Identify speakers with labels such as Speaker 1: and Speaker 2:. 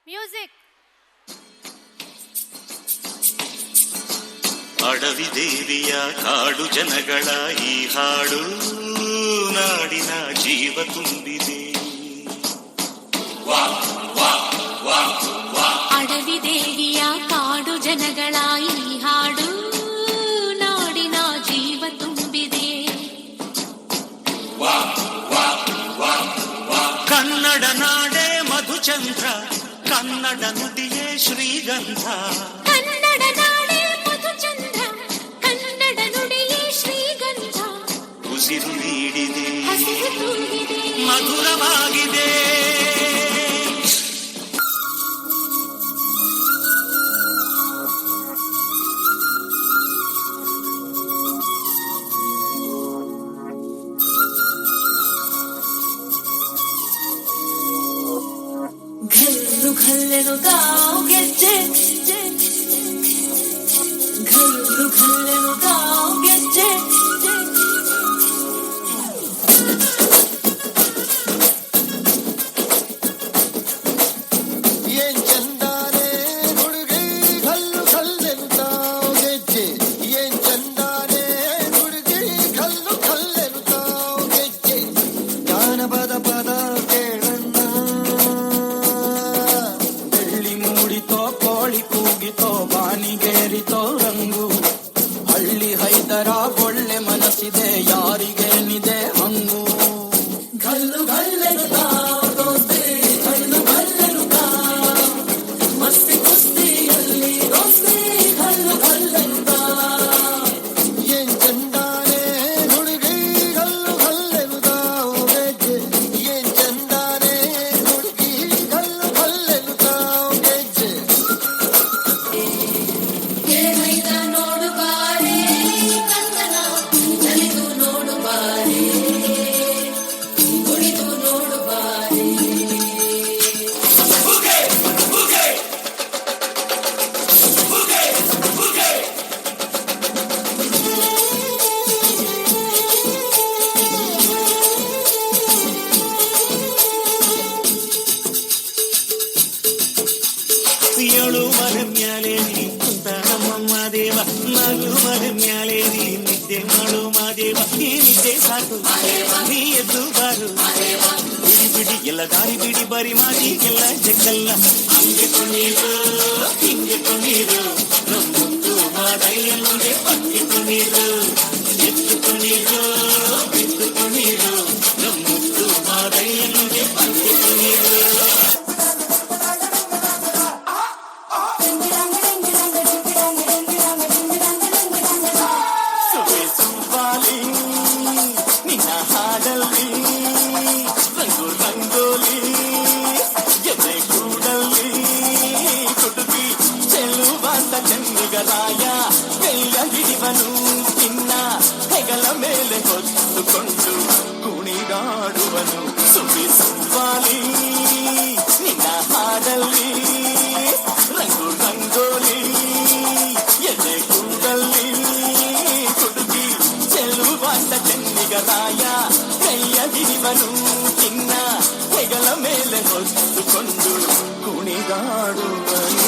Speaker 1: Music.
Speaker 2: ಅಡವಿ ದೇವಿಯ ಕಾಡು ಜನಗಳ ಈ ಹಾಡು ನಾಡಿನ ಜೀವ ತುಂಬಿದೆ.
Speaker 3: ಅಡವಿ ದೇವಿಯ ಕಾಡು ಜನಗಳ ಈ ಹಾಡು ನಾಡಿನ ಜೀವ ತುಂಬಿದೆ.
Speaker 2: ಕನ್ನಡ ನಾಡೇ ಮಧುಚಂದ್ರ, ಕನ್ನಡ ನುಡಿಯೇ ಶ್ರೀಗಂಧ.
Speaker 3: ಕನ್ನಡ ನಾಡೇ ಮಧುಚಂದ್ರ, ಕನ್ನಡ ನುಡಿಯೇ ಶ್ರೀಗಂಧ.
Speaker 2: ಉಸಿರು ನೀಡಿದೆ,
Speaker 3: ಹಸಿರು ತೂಗಿದೆ,
Speaker 2: ಮಧುರವಾಗಿದೆ.
Speaker 3: ಘಲ್ಲು ಘಲ್ಲೆನು ಗಾವ್ ಗೆಜ್ಜೆ, ಘಲ್ಲು ಘಲ್ಲೆನು ಗಾವ್ ಗೆಜ್ಜೆ.
Speaker 4: ಏನ್ ಚಂದಾನೆ ಹುಡುಗಿ ಘಲ್ಲು ಘಲ್ಲೆನು ಗಾವ್ ಗೆಜ್ಜೆ. ಏನ್ ಚಂದಾನೆ ಹುಡುಗಿ ಘಲ್ಲು ಘಲ್ಲೆನು ಗಾವ್ ಗೆಜ್ಜೆ. ಜಾನಪದ ಪದ ಕೇಳಣ್ಣ,
Speaker 5: ಬೆಳ್ಳಿ ಮೂಡಿತೋ ಕೋಳಿ ಕೂಗಿತೋ ಬಾನಿಗೇರಿತೋ ರಂಗು. ಹಳ್ಳಿ ಹೈದರ ಒಳ್ಳೆ ಮನಸ್ಸಿದೆ ಯಾರಿಗೇನಿದೆ ಹಂಗು.
Speaker 3: ಘಲ್ಲು ಘಲ್ಲೆನು ಗಾವ್ ದೋಸ್ತಿ, ಘಲ್ಲು ಘಲ್ಲೆನು ಗಾವ್. ಮಸ್ತಿ ಕುಸ್ತಿಯಲ್ಲಿ ದೋಸ್ತಿ, ಘಲ್ಲು ಘಲ್ಲೆನು ಗಾವ್.
Speaker 4: ಏನ್ ಚಂದಾನೆ ಹುಡುಗಿ ಘಲ್ಲು ಘಲ್ಲೆನು ಗಾವ್ ಗೆಜ್ಜೆ. ಏನ್ ಚಂದಾನೆ ಹುಡುಗಿ ಘಲ್ಲು ಘಲ್ಲೆನು ಗಾವ್ ಗೆಜ್ಜೆ.
Speaker 3: ಏಮೈದ ನೋಡು ಬಾರೆ ಕಂದನ, ನಲಿದು ನೋಡು ಬಾರೆ, ಕುಣಿದು ನೋಡು ಬಾರೆ.
Speaker 2: ಏಳು ಮಲೆ ಮ್ಯಾಲೆ ನೀ ಕುಂತ ನಮ್ಮಮ್ಮ ದೇವ, ಮಗು ಮಲೆ ಮ್ಯಾಲೆ ನೀ ನಿದ್ದೆ ಮಾಡು ಮಾದೇವ. ಈ ನಿದ್ದೆ ಸಾಕು ನೀ ಎದ್ದು ಬಾರು, ಬಿಡಿ ಬಿಡಿ ಎಲ್ಲ ದಾರಿ ಬಿಡಿ ಬರಿ ಮಾತಿಗೆಲ್ಲ ಜಗ್ಗಲ್ಲ. ಹಂಗೆ ಕುಣೀರು ಹಿಂಗೆ ಕುಣೀರು, ನಮ್ಮೊಂದು ಮಾದಯ್ಯ ಮುಂದೆ ಪಕ್ಕೆ ಕುಣೀರು. ಎದ್ದು ಕುಣೀರು ಬಿದ್ದು ಕುಣೀರು, ನಮ್ಮೊಂದು ಮಾದಯ್ಯ ಮುಂದೆ ಪಕ್ಕೆ ಕುಣೀರು. ಸುವಾಲಿ ನಿನ್ನ ಹಾಡಲ್ಲಿ ರಂಗು ರಂಗೋಲಿ, ಎದೆ ಕೂಡಲ್ಲಿ ಕುಟುಕಿ ಚೆಲುವಂತ ಚೆನ್ನಿಗರಾಯ. ಕೈಯ ಹಿಡಿವನು ನಿನ್ನ ಹೆಗಲ ಮೇಲೆ ಹೊತ್ತುಕೊಂಡು ಕುಣಿದಾಡುವನು. ಸುವಾಲಿ ನಿನ್ನ ಹಾಡಲ್ಲಿ ರಂಗು ರಂಗೋಲಿ, ಎದೆ ಕೂಡಲ್ಲಿ ಕುಡುಕಿ ಚೆಲುವಂತ ಚೆನ್ನಿಗರಾಯ. ಕೈಯ ಹಿಡಿವನು ನಿನ್ನ ಹೆಗಲ ಮೇಲೆ ಹೊತ್ತುಕೊಂಡು ಕುಣಿದಾಡುವನು.